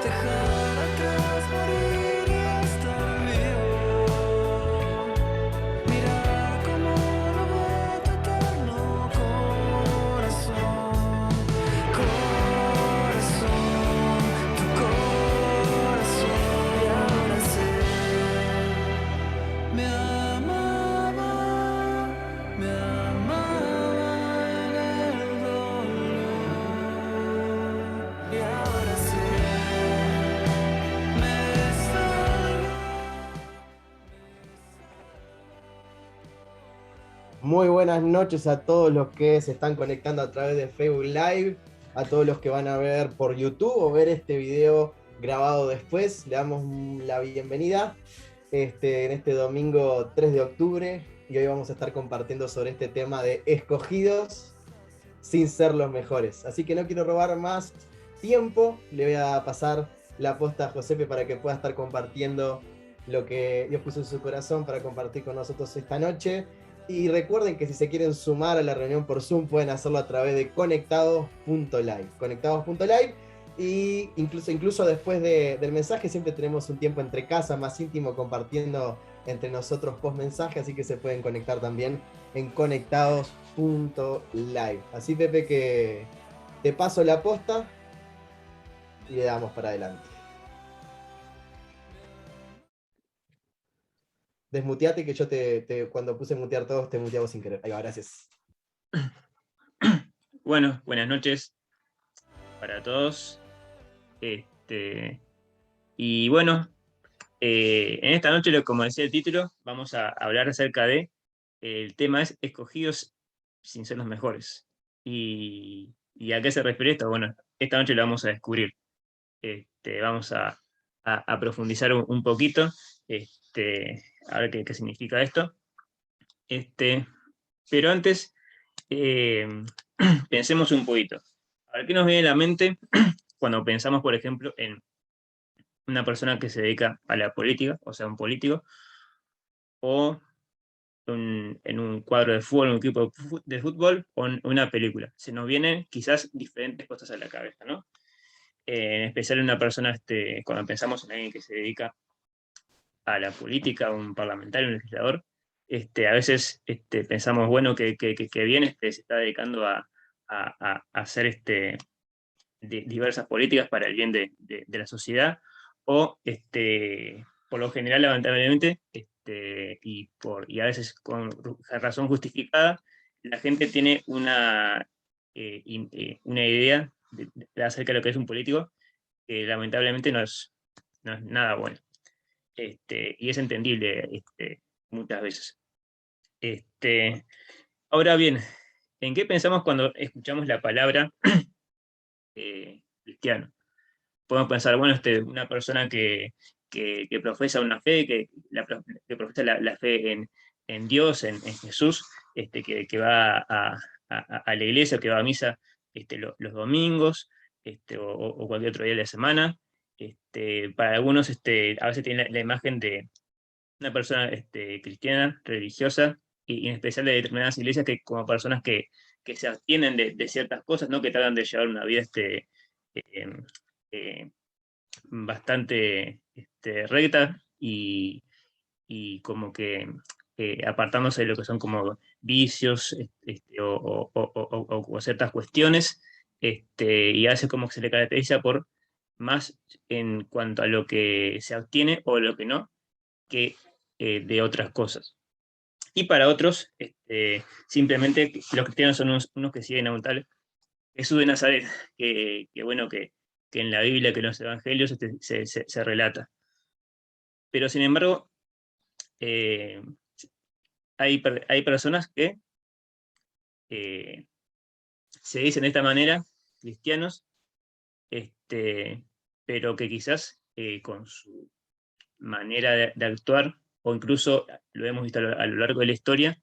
dejar atrás, morir y estar vivo. Mira cómo lo ve tu eterno corazón, corazón, tu corazón. Y ahora sé, me amaba en el dolor. Y ahora sé, me salva. Muy buenas noches a todos los que se están conectando a través de Facebook Live, a todos los que van a ver por YouTube o ver este video grabado después. Le damos la bienvenida en este domingo 3 de octubre y hoy vamos a estar compartiendo sobre este tema de escogidos sin ser los mejores. Así que no quiero robar más tiempo, le voy a pasar la posta a Josepe para que pueda estar compartiendo lo que Dios puso en su corazón para compartir con nosotros esta noche. Y recuerden que si se quieren sumar a la reunión por Zoom pueden hacerlo a través de conectados.live. Conectados.live. Y incluso después del mensaje siempre tenemos un tiempo entre casa más íntimo compartiendo entre nosotros post mensaje, así que se pueden conectar también en conectados.live. Así, Pepe, que te paso la posta y le damos para adelante. Desmuteate que yo cuando puse mutear todos te muteaba sin querer. Ahí va, gracias. Bueno, buenas noches para todos. Y bueno, en esta noche, como decía el título, vamos a hablar acerca de, el tema es escogidos sin ser los mejores. ¿Y a qué se refiere esto? Bueno, esta noche lo vamos a descubrir. Vamos a profundizar un poquito, a ver qué significa esto. Pero antes, pensemos un poquito. A ver qué nos viene a la mente cuando pensamos, por ejemplo, en una persona que se dedica a la política, o sea, un político, o en un cuadro de fútbol, un equipo de fútbol, o en una película. Se nos vienen quizás diferentes cosas a la cabeza, ¿no? En especial una persona, cuando pensamos en alguien que se dedica a la política, un parlamentario, un legislador, a veces pensamos, bueno, que bien se está dedicando a hacer diversas políticas para el bien de la sociedad, o por lo general, lamentablemente, y a veces con razón justificada, la gente tiene una idea acerca de lo que es un político que lamentablemente no es nada bueno. Y es entendible muchas veces. Ahora bien, ¿en qué pensamos cuando escuchamos la palabra cristiano? Podemos pensar, bueno, una persona que profesa una fe, que profesa la fe en Dios, en Jesús, que va a la iglesia, que va a misa los domingos, o cualquier otro día de la semana. Para algunos a veces tienen la imagen de una persona cristiana, religiosa, y en especial de determinadas iglesias, que como personas que se abstienen de ciertas cosas, ¿no? Que tratan de llevar una vida eh, eh, bastante recta y como que apartándose de lo que son como vicios, o ciertas cuestiones, y hace como que se le caracteriza por más en cuanto a lo que se obtiene o lo que no, que de otras cosas. Y para otros, simplemente los cristianos son unos que siguen a un tal Jesús de Nazaret, bueno, que en la Biblia, que en los evangelios se relata. Pero sin embargo, eh, hay personas que se dicen de esta manera, cristianos, pero que quizás con su manera de actuar, o incluso lo hemos visto a lo largo de la historia,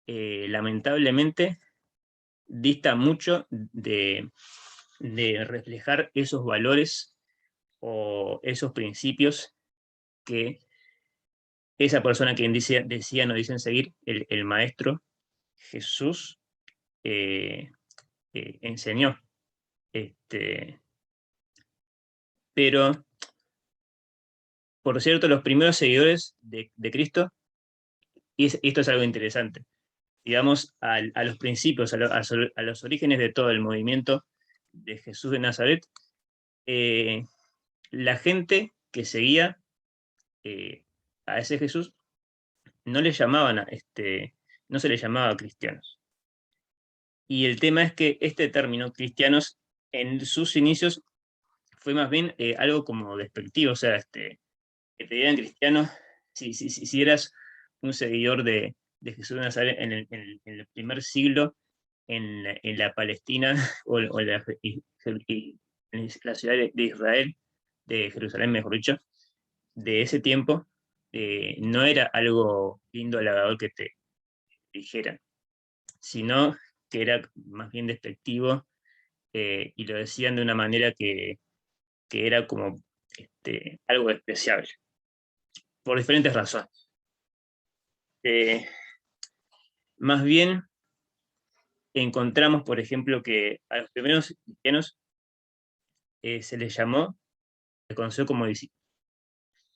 lamentablemente dista mucho de reflejar esos valores o esos principios que esa persona que decían o dicen seguir, el maestro Jesús, enseñó. Pero, por cierto, los primeros seguidores de Cristo, y esto es algo interesante, digamos, a los principios, a los orígenes de todo el movimiento de Jesús de Nazaret, la gente que seguía a ese Jesús no le llamaban no se le llamaba cristianos. Y el tema es que este término, cristianos, en sus inicios fue más bien algo como despectivo, o sea, que te digan cristiano si eras un seguidor de Jesús de Nazaret en el primer siglo en la Palestina o en la ciudad de Israel, de Jerusalén, mejor dicho, de ese tiempo, no era algo lindo, halagador que te dijeran, sino que era más bien despectivo, y lo decían de una manera que era como algo despreciable, por diferentes razones. Más bien encontramos, por ejemplo, que a los primeros cristianos se les conoció como discípulos.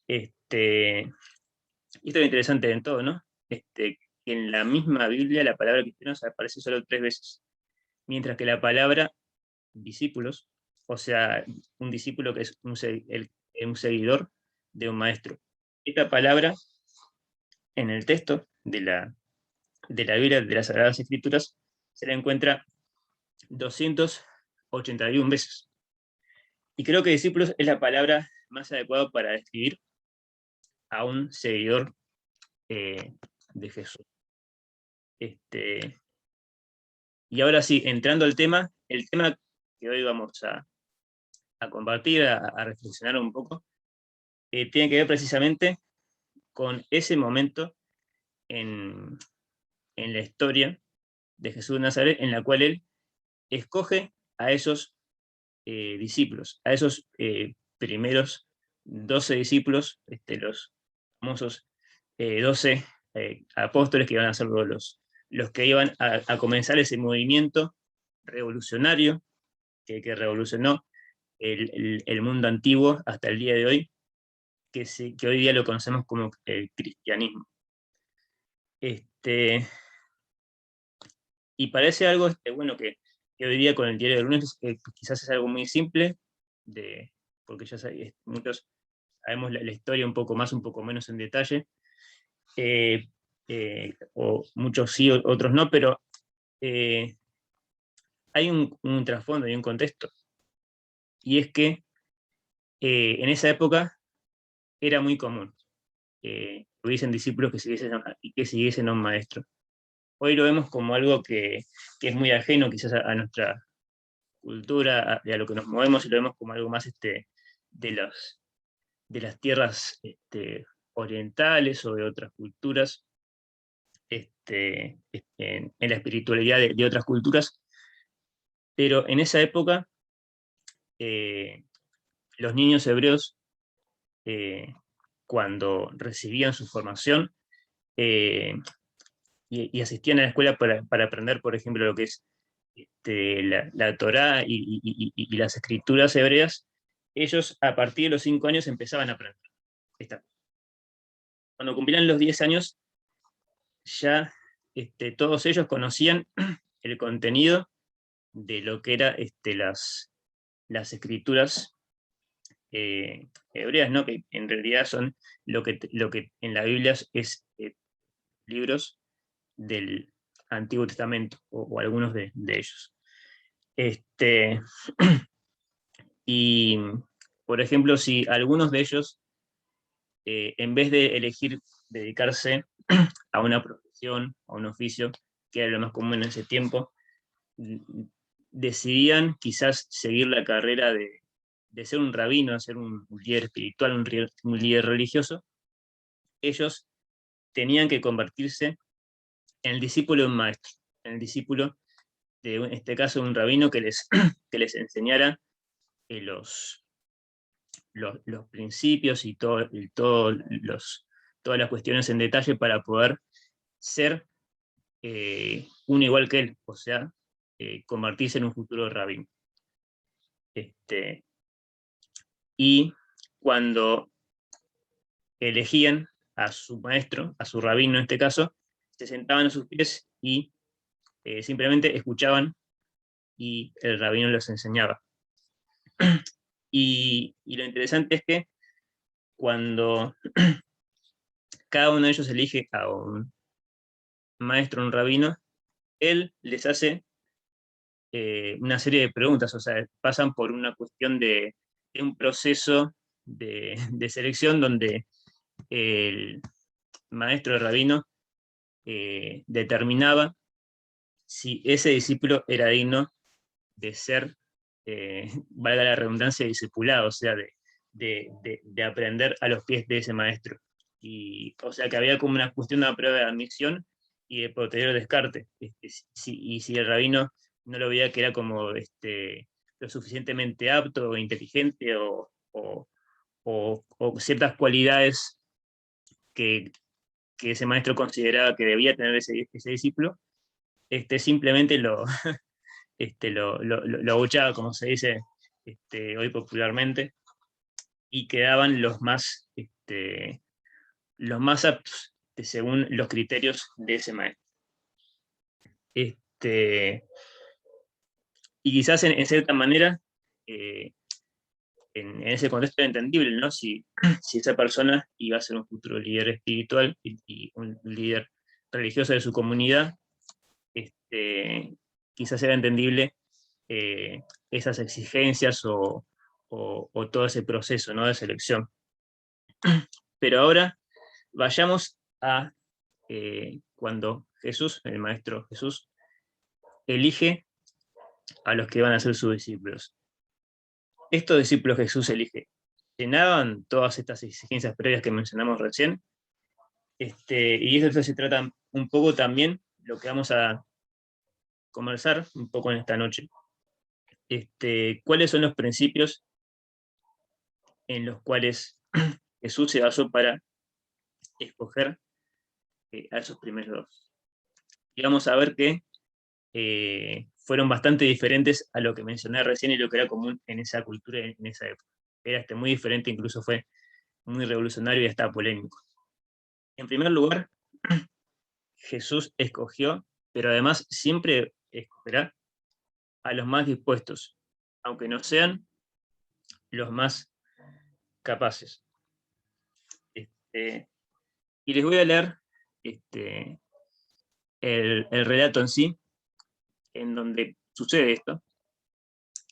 Y esto es interesante en todo, ¿no? En la misma Biblia la palabra cristianos aparece solo 3 veces, mientras que la palabra discípulos, o sea, un discípulo que es un seguidor de un maestro. Esta palabra en el texto de la Biblia, de las Sagradas Escrituras, se la encuentra 281 veces. Y creo que discípulos es la palabra más adecuada para describir a un seguidor de Jesús. Y ahora sí, entrando al tema, el tema que hoy vamos a compartir, a reflexionar un poco, tiene que ver precisamente con ese momento en la historia de Jesús de Nazaret, en la cual él escoge a esos discípulos, a esos primeros 12 discípulos, los famosos 12 apóstoles que iban a ser los que iban a comenzar ese movimiento revolucionario que revolucionó el mundo antiguo hasta el día de hoy, que hoy día lo conocemos como el cristianismo. Y parece algo bueno que hoy día con el diario de lunes quizás es algo muy simple, porque ya muchos sabemos la historia un poco más, un poco menos en detalle, o muchos sí, otros no, pero hay un trasfondo y un contexto, y es que en esa época era muy común que hubiesen discípulos que siguiesen a un maestro. Hoy lo vemos como algo que es muy ajeno quizás a nuestra cultura, a lo que nos movemos, y lo vemos como algo más de las tierras orientales o de otras culturas, en la espiritualidad de otras culturas. Pero en esa época, los niños hebreos, cuando recibían su formación y asistían a la escuela para aprender, por ejemplo, lo que es la Torá y las escrituras hebreas, ellos a partir de los 5 años empezaban a aprender. Cuando cumplían los 10 años, ya todos ellos conocían el contenido de lo que eran las escrituras hebreas, ¿no? Que en realidad son lo que en la Biblia es libros del Antiguo Testamento, o algunos de ellos. Y, por ejemplo, si algunos de ellos, en vez de elegir dedicarse a una profesión, a un oficio, que era lo más común en ese tiempo, decidían quizás seguir la carrera de ser un rabino, ser un líder espiritual, un líder religioso, ellos tenían que convertirse en el discípulo de un maestro, en el discípulo en este caso de un rabino que les enseñara los principios y todas las cuestiones en detalle para poder ser uno igual que él, o sea, convertirse en un futuro rabino. y cuando elegían a su maestro, a su rabino en este caso, se sentaban a sus pies y simplemente escuchaban y el rabino los enseñaba. Y lo interesante es que cuando cada uno de ellos elige a un maestro, un rabino, él les hace una serie de preguntas, o sea, pasan por una cuestión de un proceso de selección donde el maestro, el rabino, determinaba si ese discípulo era digno de ser, valga la redundancia, discipulado, o sea, de aprender a los pies de ese maestro. Y, o sea, que había como una cuestión de una prueba de admisión y de posterior descarte. Y si el rabino no lo veía que era como lo suficientemente apto o inteligente o ciertas cualidades que, que ese maestro consideraba que debía tener ese discípulo, simplemente lo abuchaba, como se dice hoy popularmente, y quedaban los más aptos según los criterios de ese maestro. Y quizás en cierta manera, en ese contexto era entendible, ¿no? Si esa persona iba a ser un futuro líder espiritual y un líder religioso de su comunidad, quizás era entendible esas exigencias o todo ese proceso, ¿no?, de selección. Pero ahora vayamos a cuando Jesús, el Maestro Jesús, elige a los que van a ser sus discípulos. Estos discípulos que Jesús elige, ¿llenaban todas estas exigencias previas que mencionamos recién? Y eso se trata un poco también lo que vamos a conversar un poco en esta noche. ¿Cuáles son los principios en los cuales Jesús se basó para escoger a esos primeros dos? Y vamos a ver que fueron bastante diferentes a lo que mencioné recién y lo que era común en esa cultura en esa época. Era muy diferente, incluso fue muy revolucionario y hasta polémico. En primer lugar, Jesús escogió, pero además siempre escogerá a los más dispuestos, aunque no sean los más capaces. Y les voy a leer el relato en sí, en donde sucede esto,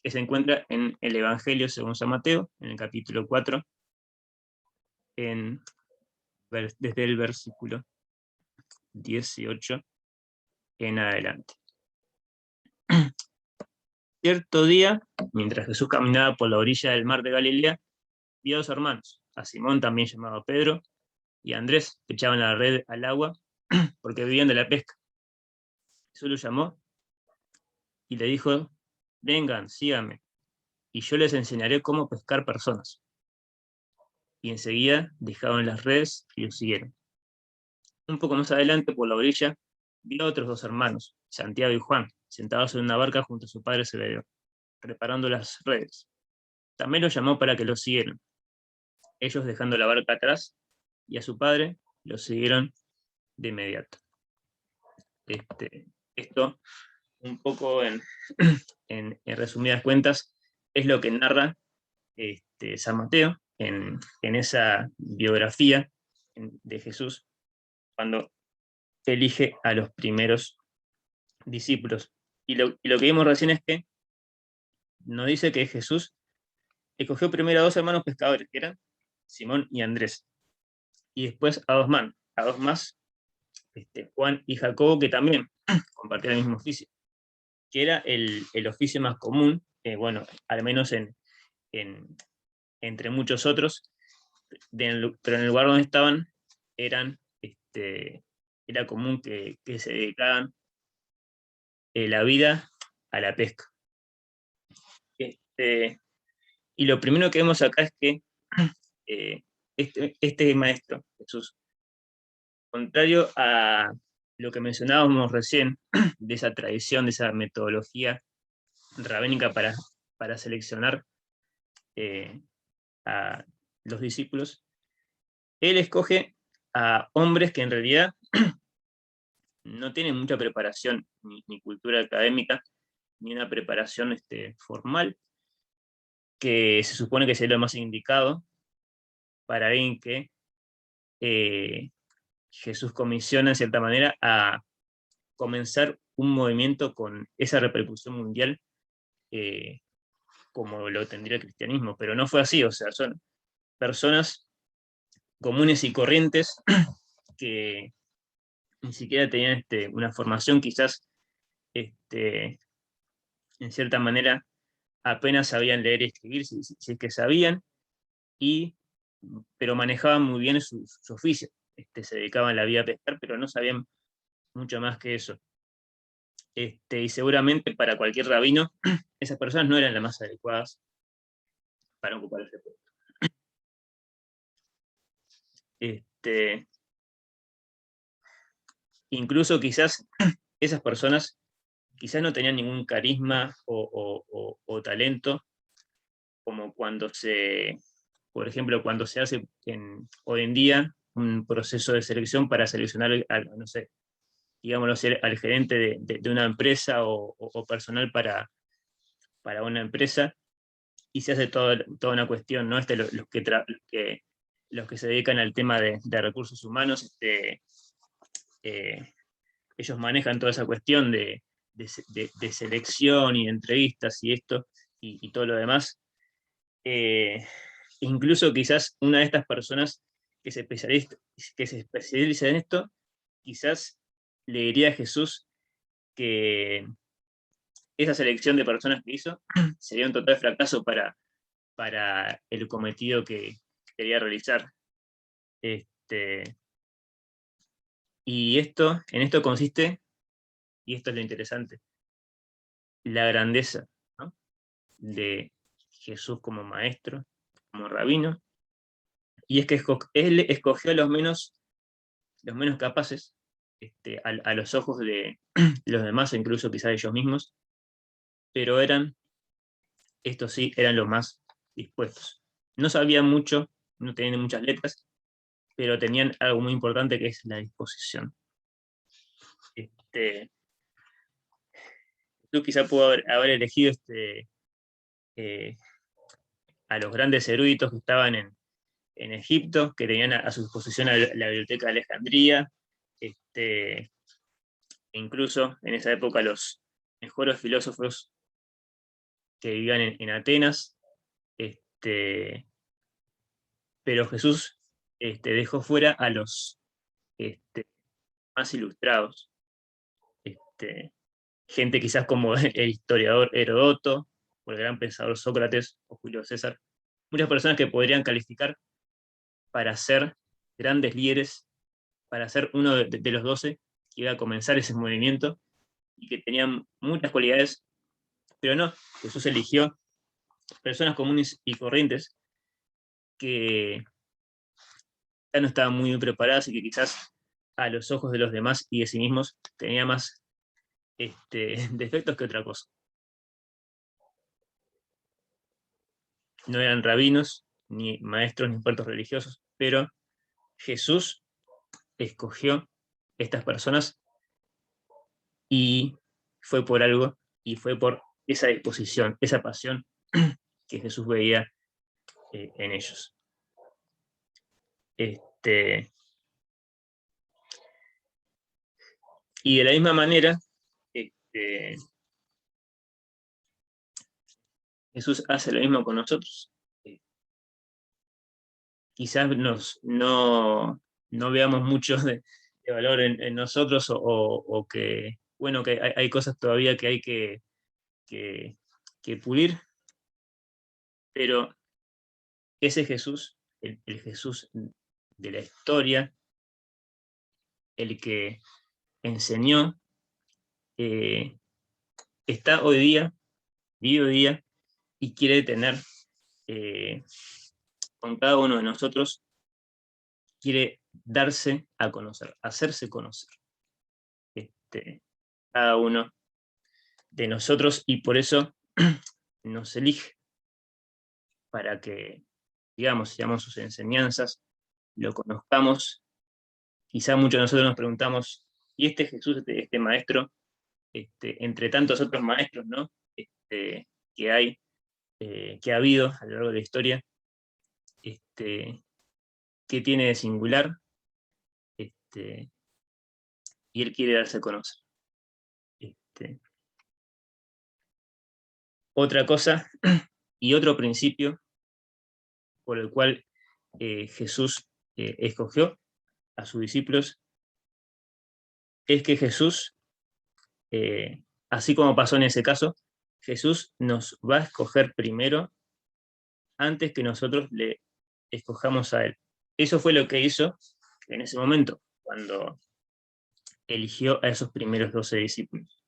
que se encuentra en el Evangelio según San Mateo, en el capítulo 4, desde el versículo 18 en adelante. Cierto día, mientras Jesús caminaba por la orilla del mar de Galilea, vio a dos hermanos, a Simón, también llamado Pedro, y a Andrés, que echaban la red al agua porque vivían de la pesca. Jesús los llamó y le dijo: vengan, síganme, y yo les enseñaré cómo pescar personas. Y enseguida dejaron las redes y los siguieron. Un poco más adelante, por la orilla, vio a otros dos hermanos, Santiago y Juan, sentados en una barca junto a su padre Zebedeo, preparando las redes. También los llamó para que los siguieran. Ellos, dejando la barca atrás, y a su padre, los siguieron de inmediato. Esto, un poco en resumidas cuentas, es lo que narra San Mateo en esa biografía de Jesús, cuando elige a los primeros discípulos. Y lo que vimos recién es que nos dice que Jesús escogió primero a dos hermanos pescadores, que eran Simón y Andrés, y después a dos más, Juan y Jacobo, que también compartían el mismo oficio, que era el oficio más común, bueno, al menos entre muchos otros, pero en el lugar donde estaban era común que se dedicaban la vida a la pesca. Y lo primero que vemos acá es que este maestro, Jesús, contrario a lo que mencionábamos recién, de esa tradición, de esa metodología rabínica para seleccionar a los discípulos, él escoge a hombres que en realidad no tienen mucha preparación, ni cultura académica, ni una preparación formal, que se supone que sería lo más indicado para alguien que Jesús comisiona en cierta manera a comenzar un movimiento con esa repercusión mundial como lo tendría el cristianismo, pero no fue así, o sea, son personas comunes y corrientes que ni siquiera tenían una formación, quizás en cierta manera apenas sabían leer y escribir, si es que sabían, pero manejaban muy bien su oficio. Se dedicaban la vida a pescar, pero no sabían mucho más que eso. Y seguramente para cualquier rabino, esas personas no eran las más adecuadas para ocupar ese puesto. Incluso quizás esas personas quizás no tenían ningún carisma o talento, como por ejemplo, cuando se hace hoy en día un proceso de selección para seleccionar, no sé, digámoslo, al gerente de una empresa o personal para una empresa, y se hace toda una cuestión, ¿no? Los que se dedican al tema de recursos humanos, ellos manejan toda esa cuestión de selección y entrevistas y esto y todo lo demás. Incluso quizás una de estas personas que se especializa en esto, quizás le diría a Jesús que esa selección de personas que hizo sería un total fracaso para el cometido que quería realizar. Y en esto consiste, y esto es lo interesante, la grandeza, ¿no?, de Jesús como maestro, como rabino, y es que él escogió a los menos capaces, a los ojos de los demás, incluso quizás ellos mismos, pero estos sí, eran los más dispuestos. No sabían mucho, no tenían muchas letras, pero tenían algo muy importante que es la disposición. Tú quizá pudo haber elegido a los grandes eruditos que estaban en Egipto, que tenían a su disposición la Biblioteca de Alejandría, incluso en esa época los mejores filósofos que vivían en Atenas, pero Jesús dejó fuera a los más ilustrados, gente quizás como el historiador Herodoto, o el gran pensador Sócrates, o Julio César, muchas personas que podrían calificar para ser grandes líderes, para ser uno de los 12 que iba a comenzar ese movimiento, y que tenían muchas cualidades, pero no, Jesús eligió personas comunes y corrientes que ya no estaban muy bien preparadas y que quizás a los ojos de los demás y de sí mismos tenía más defectos que otra cosa. No eran rabinos, ni maestros, ni expertos religiosos, pero Jesús escogió estas personas y fue por algo, y fue por esa disposición, esa pasión que Jesús veía en ellos. Y de la misma manera, Jesús hace lo mismo con nosotros. Quizás no veamos mucho de valor en nosotros, o que, bueno, que hay cosas todavía que hay que pulir, pero ese Jesús, el Jesús de la historia, el que enseñó, está hoy día, vive hoy día, y quiere tener con cada uno de nosotros, quiere darse a conocer, hacerse conocer, cada uno de nosotros, y por eso nos elige para que sigamos sus enseñanzas, lo conozcamos. Quizá muchos de nosotros nos preguntamos, ¿y este Jesús, este maestro, entre tantos otros maestros, ¿no? Que hay, que ha habido a lo largo de la historia, ¿qué tiene de singular? Y él quiere darse a conocer. Otra cosa y otro principio por el cual Jesús escogió a sus discípulos es que Jesús, así como pasó en ese caso, Jesús nos va a escoger primero antes que nosotros le escojamos a Él. Eso fue lo que hizo en ese momento, cuando eligió a esos primeros 12 discípulos.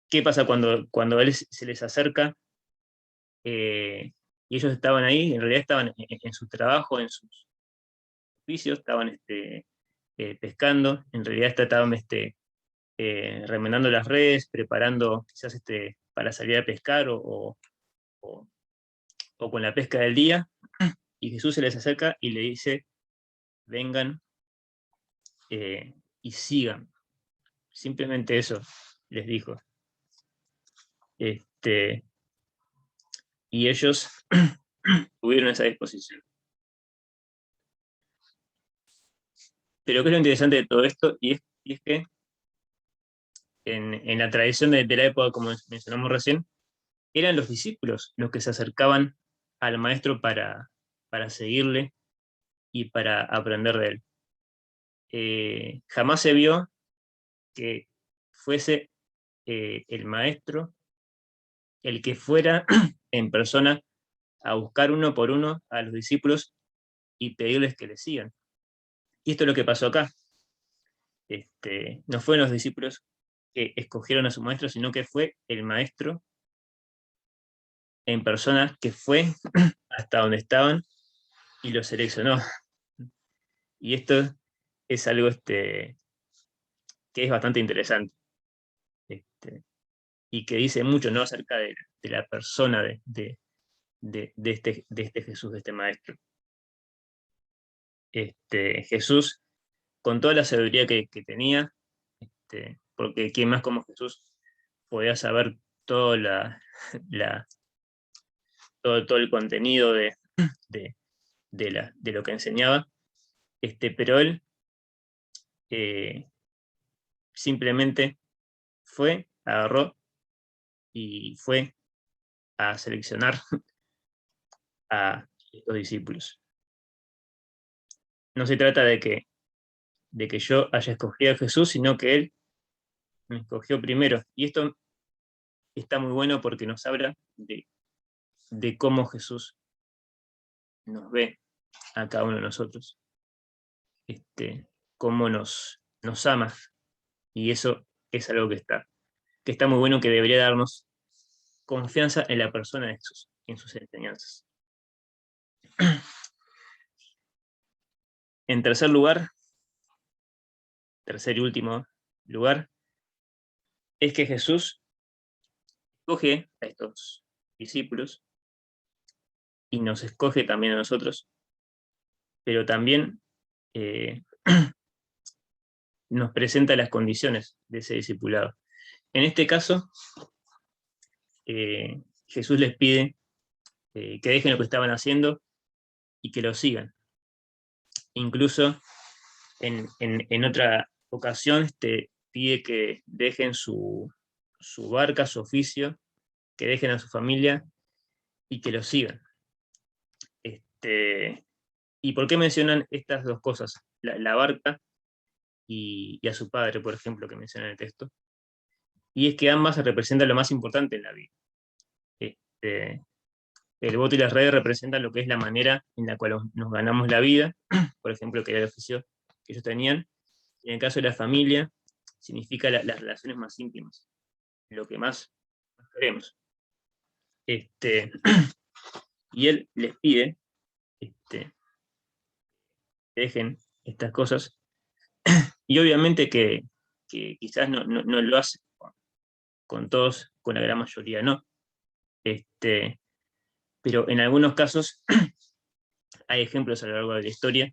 ¿Qué pasa cuando Él se les acerca? Y ellos estaban ahí, en realidad estaban en su trabajo, en sus oficios, estaban pescando, en realidad estaban remendando las redes, preparando quizás para salir a pescar o con la pesca del día, y Jesús se les acerca y le dice, vengan y sigan. Simplemente eso les dijo. Y ellos tuvieron esa disposición. Pero ¿qué es lo interesante de todo esto? Y es que en la tradición de la época, como mencionamos recién, eran los discípulos los que se acercaban al maestro para seguirle y para aprender de él. Jamás se vio que fuese el maestro el que fuera en persona a buscar uno por uno a los discípulos y pedirles que le sigan. Y esto es lo que pasó acá. No fueron los discípulos que escogieron a su maestro, sino que fue el maestro en persona que fue hasta donde estaban y los seleccionó. Y esto es algo que es bastante interesante. Y que dice mucho, ¿no?, acerca de la persona de este Jesús, de este maestro. Jesús, con toda la sabiduría que tenía, porque quién más como Jesús podía saber todo, todo el contenido de lo que enseñaba, pero él simplemente agarró y fue a seleccionar a estos discípulos. No se trata de que yo haya escogido a Jesús, sino que Él me escogió primero. Y esto está muy bueno porque nos habla de cómo Jesús nos ve a cada uno de nosotros, cómo nos ama. Y eso es algo que está muy bueno, que debería darnos confianza en la persona de Jesús, en sus enseñanzas. En tercer lugar, tercer y último lugar, es que Jesús escoge a estos discípulos y nos escoge también a nosotros, pero también nos presenta las condiciones de ese discipulado. En este caso, Jesús les pide que dejen lo que estaban haciendo y que lo sigan. Incluso en otra ocasión pide que dejen su barca, su oficio, que dejen a su familia y que lo sigan. ¿Y por qué mencionan estas dos cosas? La barca y a su padre, por ejemplo, que menciona en el texto. Y es que ambas representan lo más importante en la vida. El bote y las redes representan lo que es la manera en la cual nos ganamos la vida, por ejemplo, que era el oficio que ellos tenían. En el caso de la familia, significa las relaciones más íntimas, lo que más queremos. Y él les pide que dejen estas cosas, y obviamente que quizás no lo hace con todos, con la gran mayoría no. pero en algunos casos hay ejemplos a lo largo de la historia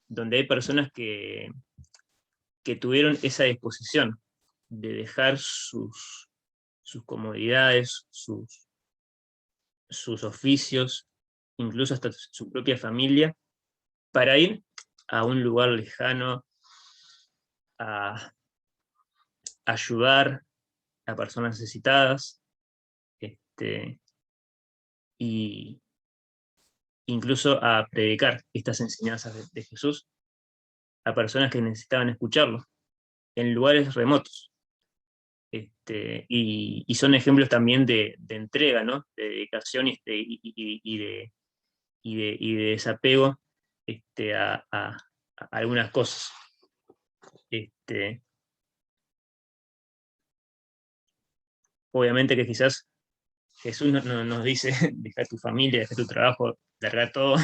donde hay personas que tuvieron esa disposición de dejar sus comodidades, sus oficios, incluso hasta su propia familia, para ir a un lugar lejano a ayudar a personas necesitadas, y incluso a predicar estas enseñanzas de Jesús a personas que necesitaban escucharlo en lugares remotos. Y son ejemplos también de entrega, ¿no? De dedicación y de desapego a algunas cosas. Obviamente que quizás Jesús no nos dice, deja tu familia, deja tu trabajo, larga todo,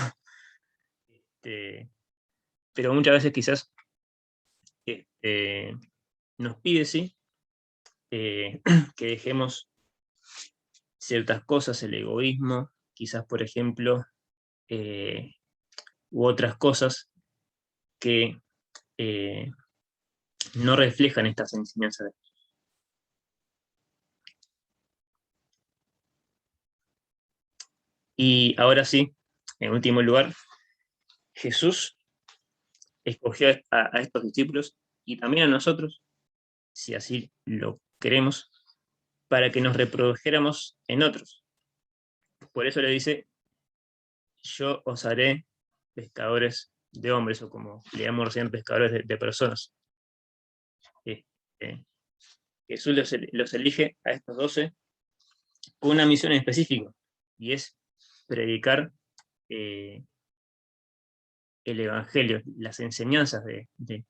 pero muchas veces quizás nos pide, sí, que dejemos ciertas cosas, el egoísmo, quizás, por ejemplo, u otras cosas que no reflejan estas enseñanzas. Y ahora sí, en último lugar, Jesús escogió a estos discípulos y también a nosotros, si así lo queremos, para que nos reprodujéramos en otros. Por eso le dice, yo os haré pescadores de hombres, o como le llamamos recién, pescadores de personas. Jesús los elige a estos 12 con una misión específica, y es predicar el Evangelio, las enseñanzas de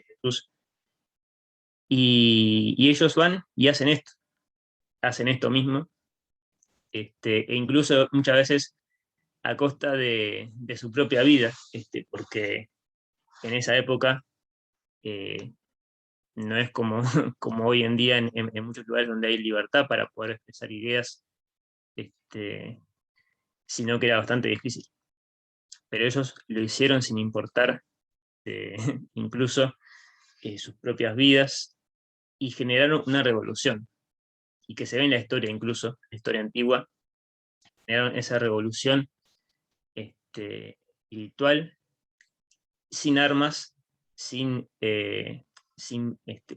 Jesús. Y ellos van y hacen esto mismo, e incluso muchas veces a costa de su propia vida, porque en esa época no es como, como hoy en día en muchos lugares donde hay libertad para poder expresar ideas, sino que era bastante difícil. Pero ellos lo hicieron sin importar incluso sus propias vidas, y generaron una revolución, y que se ve en la historia, incluso la historia antigua, generaron esa revolución espiritual, sin armas, sin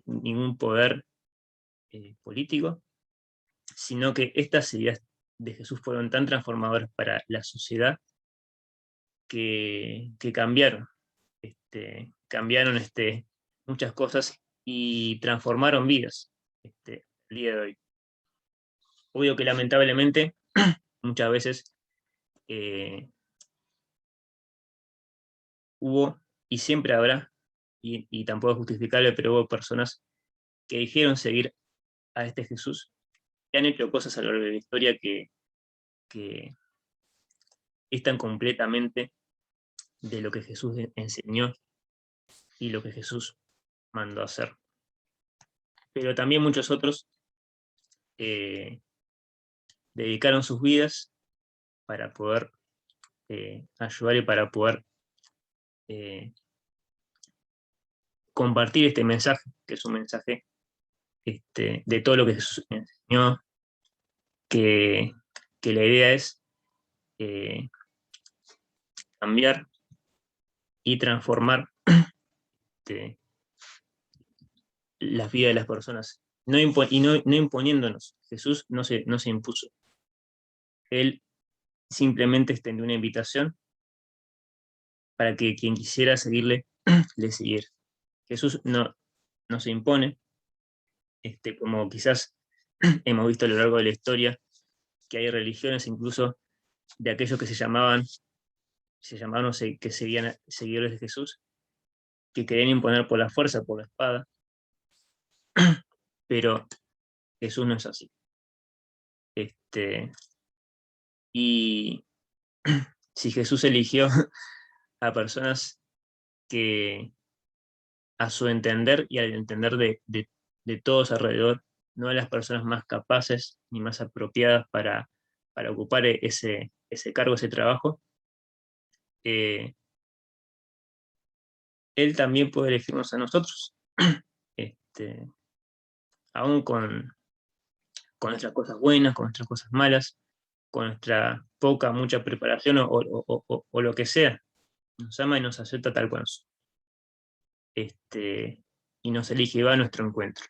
ningún poder político, sino que estas ideas de Jesús fueron tan transformadoras para la sociedad que cambiaron, cambiaron muchas cosas y transformaron vidas el día de hoy. Obvio que lamentablemente muchas veces hubo, y siempre habrá, y tampoco es justificable, pero hubo personas que dijeron seguir a este Jesús, que han hecho cosas a lo largo de la historia que están completamente de lo que Jesús enseñó y lo que Jesús mandó a hacer. Pero también muchos otros dedicaron sus vidas para poder ayudar y para poder compartir este mensaje, que es un mensaje de todo lo que Jesús enseñó, que la idea es cambiar y transformar las vidas de las personas, no imponiéndonos. Jesús no se impuso. Él simplemente extendió una invitación para que quien quisiera seguirle, le siguiera. Jesús no se impone, como quizás hemos visto a lo largo de la historia, que hay religiones incluso de aquellos que se llamaban que seguían seguidores de Jesús, que querían imponer por la fuerza, por la espada, pero Jesús no es así. Y si Jesús eligió a personas que, a su entender y al entender de todos alrededor, no a las personas más capaces ni más apropiadas para para ocupar ese cargo, ese trabajo, Él también puede elegirnos a nosotros, este, aún con nuestras cosas buenas, con nuestras cosas malas, con nuestra poca, mucha preparación o lo que sea. Nos ama y nos acepta tal cual somos. Y nos elige y va a nuestro encuentro.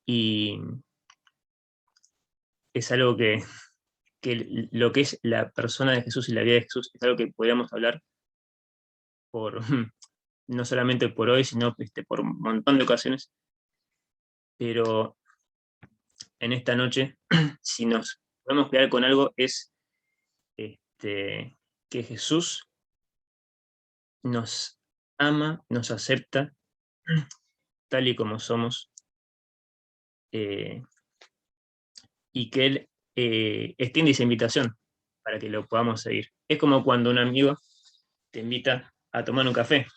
Y es algo que lo que es la persona de Jesús y la vida de Jesús es algo que podríamos hablar por, no solamente por hoy, sino por un montón de ocasiones, pero en esta noche, si nos podemos quedar con algo, es que Jesús nos ama, nos acepta tal y como somos, y que Él extiende esa invitación para que lo podamos seguir. Es como cuando un amigo te invita a tomar un café,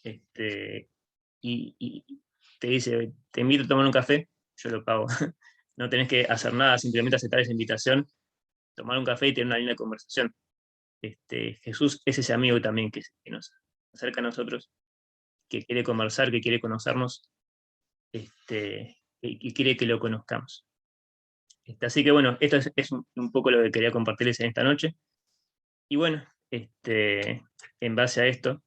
y te dice, te invito a tomar un café, yo lo pago. No tenés que hacer nada, simplemente aceptar esa invitación, tomar un café y tener una linda conversación. Jesús es ese amigo también que nos acerca a nosotros, que quiere conversar, que quiere conocernos, y quiere que lo conozcamos. Así que bueno, esto es un poco lo que quería compartirles en esta noche. Y bueno, en base a esto,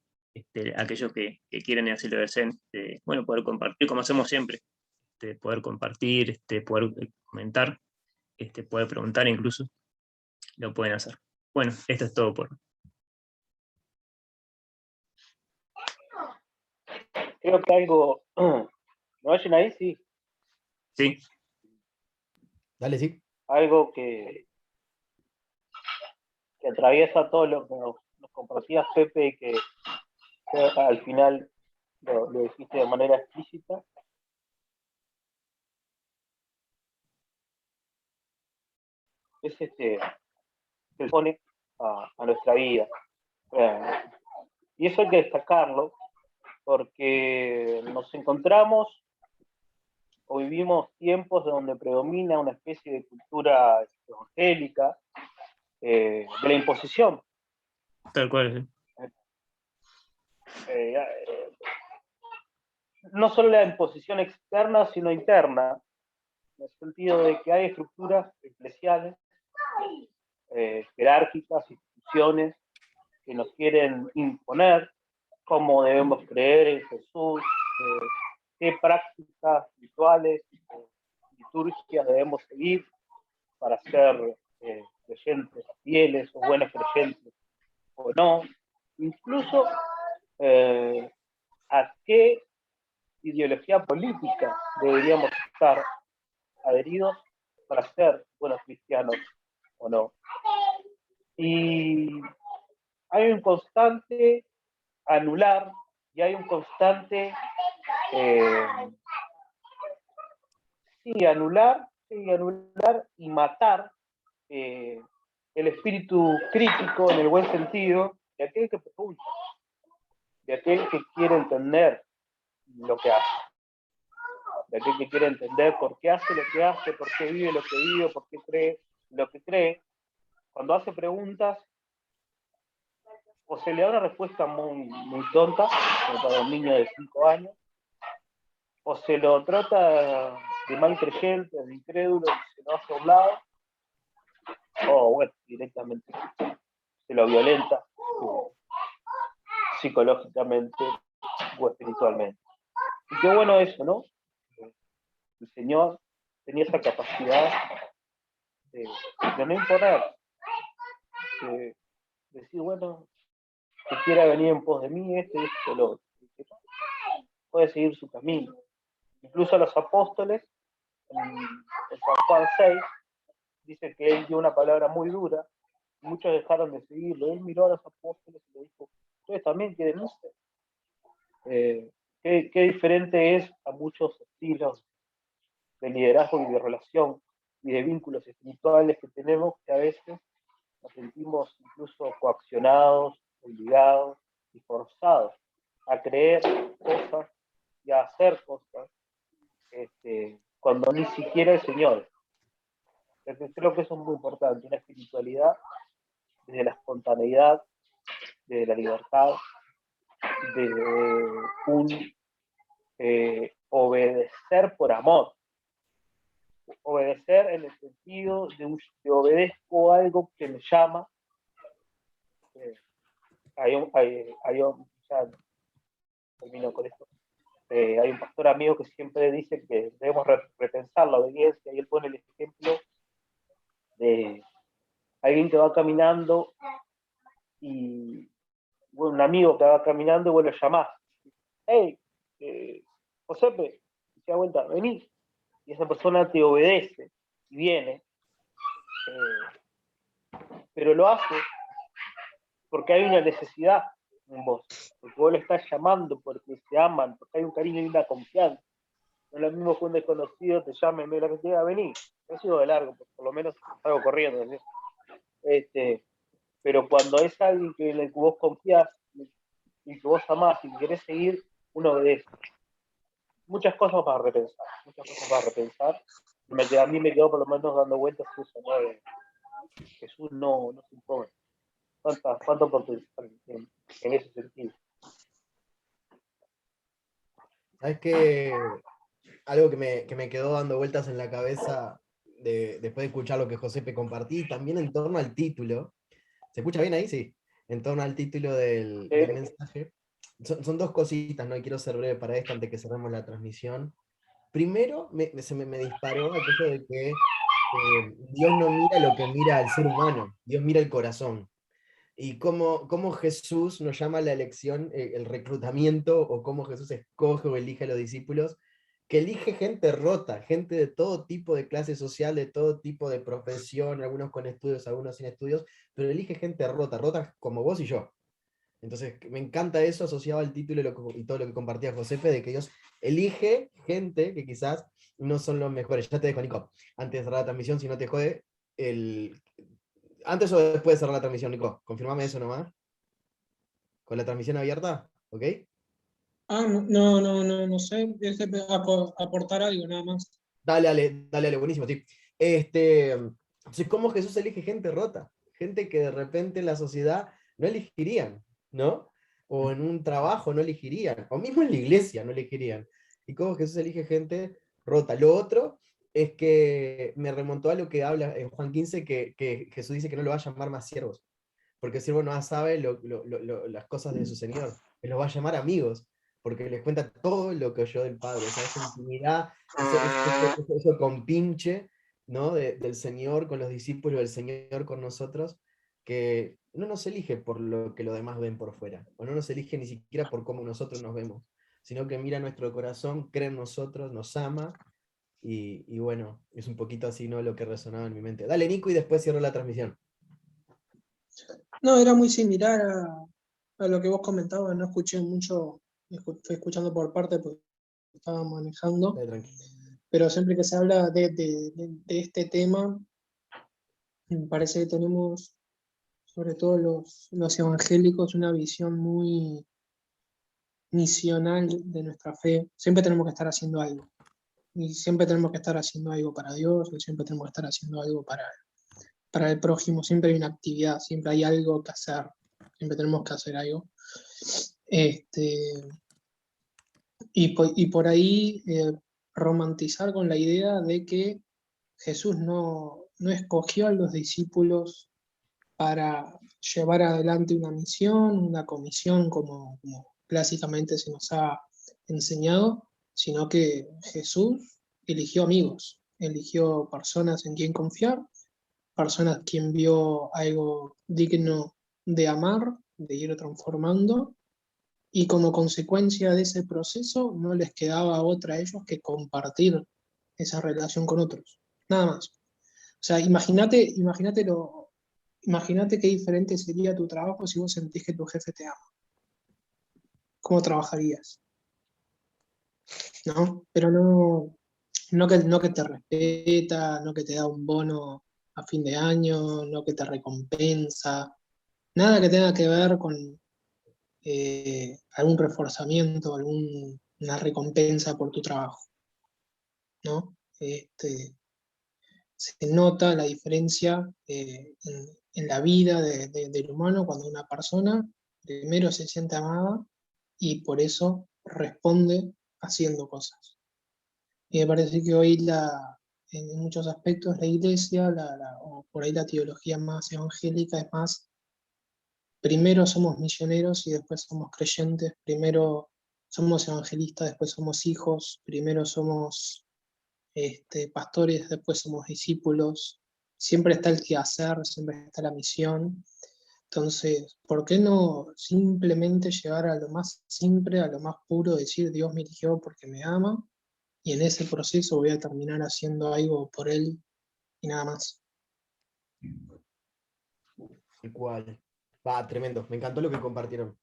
aquellos que quieren y así lo deseen, bueno, poder compartir como hacemos siempre, poder compartir, poder comentar, poder preguntar incluso, lo pueden hacer. Bueno, esto es todo por hoy. Creo que algo, ¿me oyen ahí? Sí, Sí, Dale, sí. algo que atraviesa todo lo que nos compartías, Pepe, y que al final lo dijiste de manera explícita. Es que se pone a nuestra vida. Y eso hay que destacarlo, porque nos encontramos o vivimos tiempos donde predomina una especie de cultura evangélica, de la imposición. tal cual. No solo la imposición externa, sino interna, en el sentido de que hay estructuras eclesiales, jerárquicas, instituciones, que nos quieren imponer cómo debemos creer en Jesús, qué prácticas rituales, liturgias debemos seguir para ser creyentes fieles o buenos creyentes o no. Incluso a qué ideología política deberíamos estar adheridos para ser buenos cristianos o no. Y hay un constante anular y hay un constante anular y matar el espíritu crítico en el buen sentido de aquel que pregunta, de aquel que quiere entender lo que hace, de aquel que quiere entender por qué hace lo que hace, por qué vive lo que vive, por qué cree lo que cree. Cuando hace preguntas, o se le da una respuesta muy tonta, como para un niño de 5 años, o se lo trata de mal creyente, de incrédulo, y se lo hace a un lado, o bueno, directamente se lo violenta psicológicamente o espiritualmente. Y qué bueno eso, ¿no? El Señor tenía esa capacidad de no imponer, de decir, bueno, que quiera venir en pos de mí, esto, lo otro. Puede seguir su camino. Incluso a los apóstoles, en San Juan 6, dice que él dio una palabra muy dura, y muchos dejaron de seguirlo. Él miró a los apóstoles y le dijo, ustedes también quieren irse. Qué diferente es a muchos estilos de liderazgo y de relación y de vínculos espirituales que tenemos, que a veces nos sentimos incluso coaccionados, obligados y forzados a creer cosas y a hacer cosas cuando ni siquiera el Señor. Entonces, creo que eso es muy importante, una espiritualidad desde la espontaneidad, desde la libertad, desde un obedecer por amor. Obedecer en el sentido de obedezco algo que me llama. Ya termino con esto. Hay un pastor amigo que siempre dice que debemos repensar la obediencia, y él pone el ejemplo de alguien que va caminando y un amigo que va caminando y vos lo llamás. Hey, Josepe, y se da vuelta, vení. Y esa persona te obedece y viene, pero lo hace porque hay una necesidad en vos, porque vos lo estás llamando, porque se aman, porque hay un cariño y una confianza. No es lo mismo que un desconocido te llame en medio de la que te diga, vení. No sigo de largo, por lo menos salgo corriendo, ¿sí? Pero cuando es alguien en el que vos confías y que vos amás y que querés seguir, uno obedece. Muchas cosas para repensar, A mí me quedó por lo menos dando vueltas eso, ¿no? Jesús no se impone. ¿Cuánto potencial en ese sentido? ¿Sabes qué? Algo que me quedó dando vueltas en la cabeza después de escuchar lo que Josepe compartí, también en torno al título. ¿Se escucha bien ahí? Sí. En torno al título del mensaje. Son dos cositas, ¿no? Y quiero ser breve para esto antes que cerremos la transmisión. Primero, me disparó aquello de que Dios no mira lo que mira al ser humano, Dios mira el corazón. Y cómo Jesús nos llama a la elección, el reclutamiento, o cómo Jesús escoge o elige a los discípulos, que elige gente rota, gente de todo tipo de clase social, de todo tipo de profesión, algunos con estudios, algunos sin estudios, pero elige gente rota, rota como vos y yo. Entonces, me encanta eso asociado al título y todo lo que compartía Josefe, de que Dios elige gente que quizás no son los mejores. Ya te dejo, Nico, antes de cerrar la transmisión, si no te jode, antes o después de cerrar la transmisión, Nico, confirmame eso nomás. Con la transmisión abierta, ¿ok? No sé, aportar algo nada más. Dale, buenísimo, sí. Entonces, ¿cómo Jesús elige gente rota? Gente que de repente en la sociedad no elegirían, ¿no? O en un trabajo no elegirían, o mismo en la iglesia no elegirían. Y cómo Jesús elige gente rota. Lo otro es que me remontó a lo que habla en Juan 15, que Jesús dice que no lo va a llamar más siervos, porque el siervo no sabe las cosas de su Señor, que los va a llamar amigos, porque les cuenta todo lo que oyó del Padre, o sea, esa intimidad, eso compinche, ¿no? Del Señor con los discípulos, del Señor con nosotros, que no nos elige por lo que los demás ven por fuera, o no nos elige ni siquiera por cómo nosotros nos vemos, sino que mira nuestro corazón, cree en nosotros, nos ama, y bueno, es un poquito así, ¿no? Lo que resonaba en mi mente. Dale, Nico, y después cierro la transmisión. No, era muy similar a lo que vos comentabas, no escuché mucho, fui escuchando por parte porque estaba manejando, Dale, tranqui. pero siempre que se habla de este tema, me parece que tenemos, sobre todo los evangélicos, una visión muy misional de nuestra fe. Siempre tenemos que estar haciendo algo. Y siempre tenemos que estar haciendo algo para Dios, y siempre tenemos que estar haciendo algo para el prójimo. Siempre hay una actividad, siempre hay algo que hacer. Siempre tenemos que hacer algo. Y por ahí romantizar con la idea de que Jesús no escogió a los discípulos para llevar adelante una misión, una comisión, como clásicamente se nos ha enseñado, sino que Jesús eligió amigos, eligió personas en quien confiar, personas quien vio algo digno de amar, de ir transformando, y como consecuencia de ese proceso no les quedaba otra a ellos que compartir esa relación con otros, nada más. O sea, imagínate qué diferente sería tu trabajo si vos sentís que tu jefe te ama. ¿Cómo trabajarías? ¿No? Pero no que te respeta, no que te da un bono a fin de año, no que te recompensa, nada que tenga que ver con algún reforzamiento, alguna recompensa por tu trabajo, ¿no? se nota la diferencia en la vida del humano cuando una persona primero se siente amada y por eso responde haciendo cosas. Y me parece que hoy en muchos aspectos la iglesia, o por ahí la teología más evangélica es más, primero somos misioneros y después somos creyentes, primero somos evangelistas, después somos hijos, primero somos pastores, después somos discípulos, siempre está el quehacer, siempre está la misión. Entonces, ¿por qué no simplemente llegar a lo más simple, a lo más puro, decir Dios me eligió porque me ama, y en ese proceso voy a terminar haciendo algo por Él y nada más? Igual. Va, tremendo. Me encantó lo que compartieron.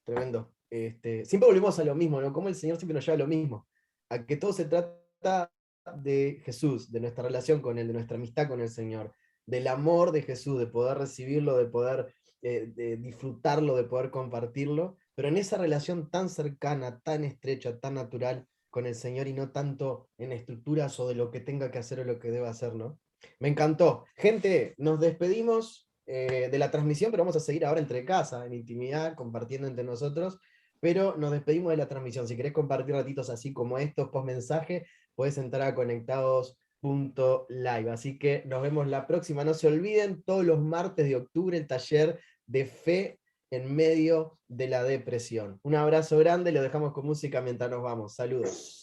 Tremendo. Siempre volvemos a lo mismo, ¿no? Como el Señor siempre nos lleva a lo mismo. A que todo se trata de Jesús, de nuestra relación con Él, de nuestra amistad con el Señor, del amor de Jesús, de poder recibirlo, de poder de disfrutarlo, de poder compartirlo, pero en esa relación tan cercana, tan estrecha, tan natural con el Señor y no tanto en estructuras o de lo que tenga que hacer o lo que deba hacer, ¿no? Me encantó. Gente, nos despedimos de la transmisión, pero vamos a seguir ahora entre casa, en intimidad, compartiendo entre nosotros, pero nos despedimos de la transmisión. Si querés compartir ratitos así como estos, post mensaje, puedes entrar a conectados.live. Así que nos vemos la próxima. No se olviden, todos los martes de octubre, el taller de fe en medio de la depresión. Un abrazo grande, lo dejamos con música mientras nos vamos. Saludos.